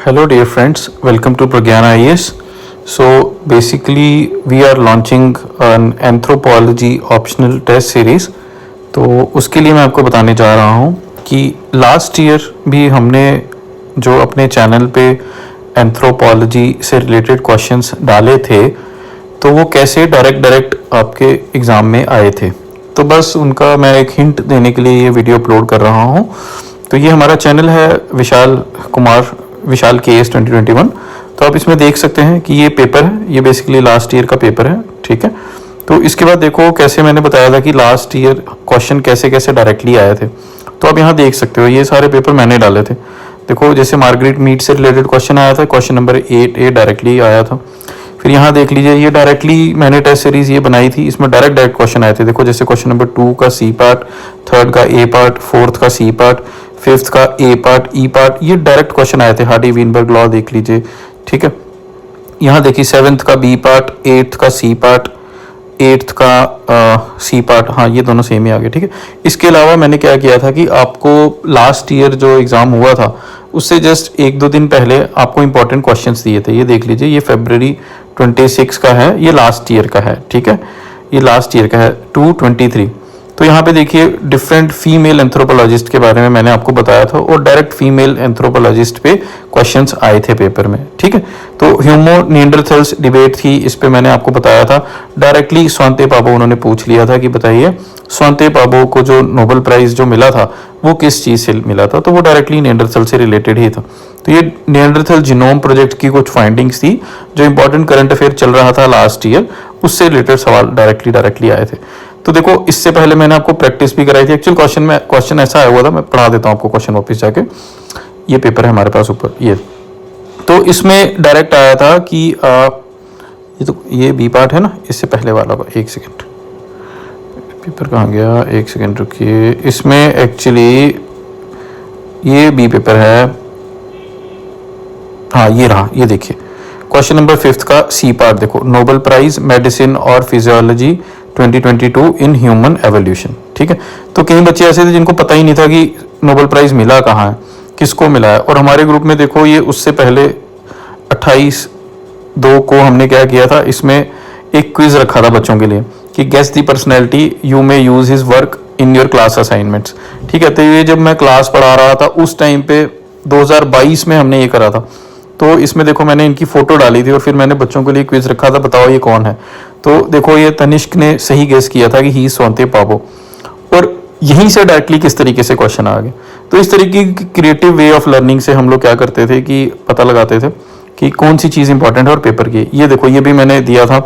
Hello dear friends, welcome to Pragyana IAS. So basically we are launching an anthropology optional test series. तो उसके लिए मैं आपको बताने जा रहा हूँ कि लास्ट ईयर भी हमने जो अपने चैनल पे एंथ्रोपोलॉजी से रिलेटेड क्वेश्चंस डाले थे तो वो कैसे डायरेक्ट आपके एग्ज़ाम में आए थे। तो बस उनका मैं एक हिंट देने के लिए ये वीडियो अपलोड कर रहा हूँ। तो ये हमारा चैनल है विशाल KS 2021। तो आप इसमें देख सकते हैं कि ये पेपर है, ये बेसिकली लास्ट ईयर का पेपर है, ठीक है। तो इसके बाद देखो कैसे मैंने बताया था कि लास्ट ईयर क्वेश्चन कैसे कैसे डायरेक्टली आए थे। तो आप यहाँ देख सकते हो ये सारे पेपर मैंने डाले थे। देखो जैसे मार्गरेट मीट से रिलेटेड क्वेश्चन आया था, क्वेश्चन नंबर 8A डायरेक्टली आया था। फिर यहाँ देख लीजिए ये डायरेक्टली मैंने टेस्ट सीरीज ये बनाई थी, इसमें डायरेक्ट क्वेश्चन आए थे। देखो जैसे क्वेश्चन नंबर 2 का C पार्ट, 3rd का A पार्ट, 4th का C पार्ट, 5th का A पार्ट, E पार्ट, ये डायरेक्ट क्वेश्चन आए थे। हार्डी वीनबर्ग लॉ देख लीजिए, ठीक है। यहाँ देखिए 7th का B पार्ट, 8th का C पार्ट, 8th का C पार्ट, हाँ ये दोनों सेम ही आ गए, ठीक है। इसके अलावा मैंने क्या किया था कि आपको लास्ट ईयर जो एग्ज़ाम हुआ था उससे जस्ट 1-2 दिन पहले आपको इंपॉर्टेंट क्वेश्चंस दिए थे। ये देख लीजिए, ये February 26 का है, ये लास्ट ईयर का है, ठीक है। ये लास्ट ईयर का है 2/23। तो यहाँ पे देखिए डिफरेंट फीमेल एंथ्रोपोलॉजिस्ट के बारे में मैंने आपको बताया था और डायरेक्ट फीमेल एंथ्रोपोलॉजिस्ट पे क्वेश्चंस आए थे पेपर में, ठीक है। तो ह्यूमो निएंडरथल्स डिबेट थी, इस पे मैंने आपको बताया था। डायरेक्टली स्वांते पाबो उन्होंने पूछ लिया था कि बताइए स्वांते पाबो को जो नोबेल प्राइज जो मिला था वो किस चीज़ से मिला था। तो वो डायरेक्टली निएंडरथल से रिलेटेड ही था। तो ये निएंडरथल जीनोम प्रोजेक्ट की कुछ फाइंडिंग्स थी जो इंपॉर्टेंट करंट अफेयर चल रहा था लास्ट ईयर, उससे रिलेटेड सवाल डायरेक्टली आए थे। तो देखो इससे पहले मैंने आपको प्रैक्टिस भी कराई थी। एक्चुअल क्वेश्चन ऐसा आया हुआ था, मैं पढ़ा देता हूँ आपको क्वेश्चन वापस जाके। ये पेपर है हमारे पास ऊपर, ये तो इसमें डायरेक्ट आया था कि ये बी पार्ट है ना, इससे पहले वाला, एक सेकेंड, पेपर कहाँ गया, एक सेकेंड रुकिए। इसमें एक्चुअली ये बी पेपर है, हाँ ये रहा, ये देखिए क्वेश्चन नंबर 5th का C पार्ट। देखो नोबेल प्राइज मेडिसिन और फिजियोलॉजी 2022 इन ह्यूमन एवोल्यूशन, ठीक है। तो कई बच्चे ऐसे थे जिनको पता ही नहीं था कि नोबेल प्राइज मिला कहाँ है, किसको मिला है। और हमारे ग्रुप में देखो ये उससे पहले 28/2 को हमने क्या किया था, इसमें एक क्विज रखा था बच्चों के लिए कि guess the personality you may use his work in your class assignments, ठीक है। तो ये जब मैं क्लास पढ़ा रहा था उस टाइम पे 2022 में हमने ये करा था। तो इसमें देखो मैंने इनकी फोटो डाली थी और फिर मैंने बच्चों के लिए क्विज रखा था, बताओ ये कौन है। तो देखो ये तनिष्क ने सही गेस किया था कि ही स्वांते पाबो, और यहीं से डायरेक्टली किस तरीके से क्वेश्चन आ गए। तो इस तरीके की क्रिएटिव वे ऑफ लर्निंग से हम लोग क्या करते थे कि पता लगाते थे कि कौन सी चीज़ इंपॉर्टेंट है और पेपर की। ये देखो ये भी मैंने दिया था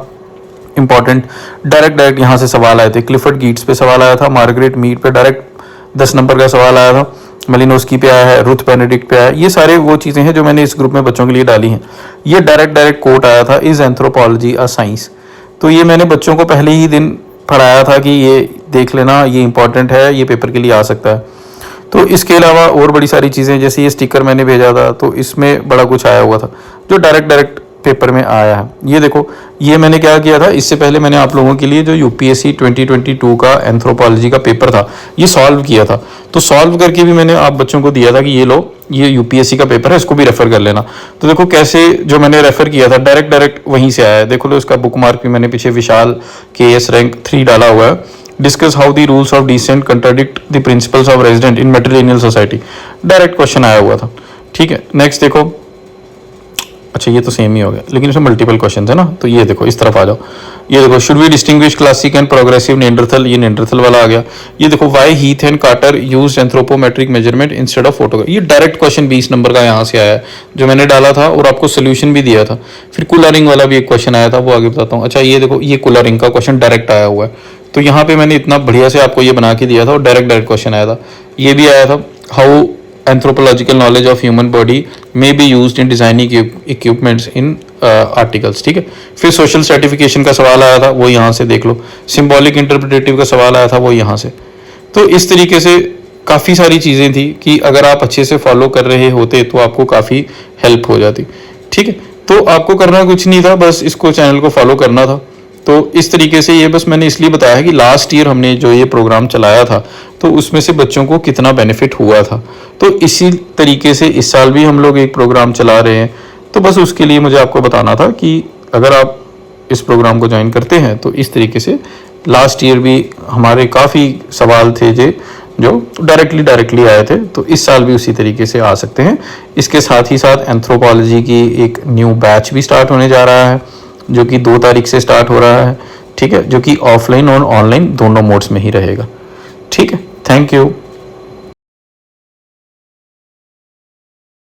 इंपॉर्टेंट, डायरेक्ट यहाँ से सवाल आए थे। क्लिफर्ड गीट्स पे सवाल आया था, मार्गरेट मीट पे डायरेक्ट 10 नंबर का सवाल आया था, मेलिनोस्की पे आया है, रुथ बेनेडिक्ट पे आया है। ये सारे वो चीज़ें हैं जो मैंने इस ग्रुप में बच्चों के लिए डाली हैं। ये डायरेक्ट कोट आया था, इज एंथ्रोपोलॉजी अ साइंस। तो ये मैंने बच्चों को पहले ही दिन पढ़ाया था कि ये देख लेना, ये इंपॉर्टेंट है, ये पेपर के लिए आ सकता है। तो इसके अलावा और बड़ी सारी चीज़ें, जैसे ये स्टिकर मैंने भेजा था तो इसमें बड़ा कुछ आया हुआ था जो डायरेक्ट पेपर में आया है। ये देखो ये मैंने क्या किया था, इससे पहले मैंने आप लोगों के लिए जो UPSC 2022 का एंथ्रोपोलॉजी का पेपर था ये सॉल्व किया था। तो सॉल्व करके भी मैंने आप बच्चों को दिया था कि ये लो, ये UPSC का पेपर है, इसको भी रेफर कर लेना। तो देखो कैसे जो मैंने रेफर किया था डायरेक्ट वहीं से आया है। देखो लो इसका बुक मार्क भी मैंने पीछे विशाल KS रैंक 3 डाला हुआ है। Discuss how the rules of descent contradict the principles of resident in matrilineal society, direct question आया हुआ था, ठीक है। नेक्स्ट देखो, अच्छा ये तो सेम ही हो गया लेकिन इसमें मल्टीपल क्वेश्चन है ना। तो ये देखो इस तरफ आ जाओ, ये देखो should we distinguish classic and progressive Neanderthal, ये निएंडरथल वाला आ गया। ये देखो why Heath and Carter used anthropometric measurement instead of photograph, ये डायरेक्ट क्वेश्चन 20 नंबर का यहाँ से आया है जो मैंने डाला था और आपको सोल्यूशन भी दिया था। फिर कूलरिंग वाला भी एक क्वेश्चन आया था, वो आगे बताता हूँ। अच्छा ये देखो ये कूलरिंग का क्वेश्चन डायरेक्ट आया हुआ है। तो यहाँ पे मैंने इतना बढ़िया से आपको ये बना के दिया था और डायरेक्ट क्वेश्चन आया था। ये भी आया था, how anthropological knowledge of human body may be used in designing equipments in articles, ठीक है। फिर सोशल सर्टिफिकेशन का सवाल आया था, वो यहाँ से देख लो। सिंबॉलिक इंटरप्रिटेटिव का सवाल आया था, वो यहाँ से। तो इस तरीके से काफ़ी सारी चीज़ें थी कि अगर आप अच्छे से फॉलो कर रहे होते तो आपको काफ़ी हेल्प हो जाती, ठीक है। तो आपको करना कुछ नहीं था, बस इसको चैनल को फॉलो करना था। तो इस तरीके से ये बस मैंने इसलिए बताया कि लास्ट ईयर हमने जो ये प्रोग्राम चलाया था तो उसमें से बच्चों को कितना बेनिफिट हुआ था। तो इसी तरीके से इस साल भी हम लोग एक प्रोग्राम चला रहे हैं। तो बस उसके लिए मुझे आपको बताना था कि अगर आप इस प्रोग्राम को ज्वाइन करते हैं तो इस तरीके से लास्ट ईयर भी हमारे काफ़ी सवाल थे जो डायरेक्टली आए थे, तो इस साल भी उसी तरीके से आ सकते हैं। इसके साथ ही साथ एंथ्रोपोलॉजी की एक न्यू बैच भी स्टार्ट होने जा रहा है, जो कि 2 तारीख से स्टार्ट हो रहा है, ठीक है, जो कि ऑफलाइन और ऑनलाइन दोनों मोड्स में ही रहेगा। ठीक है, थैंक यू।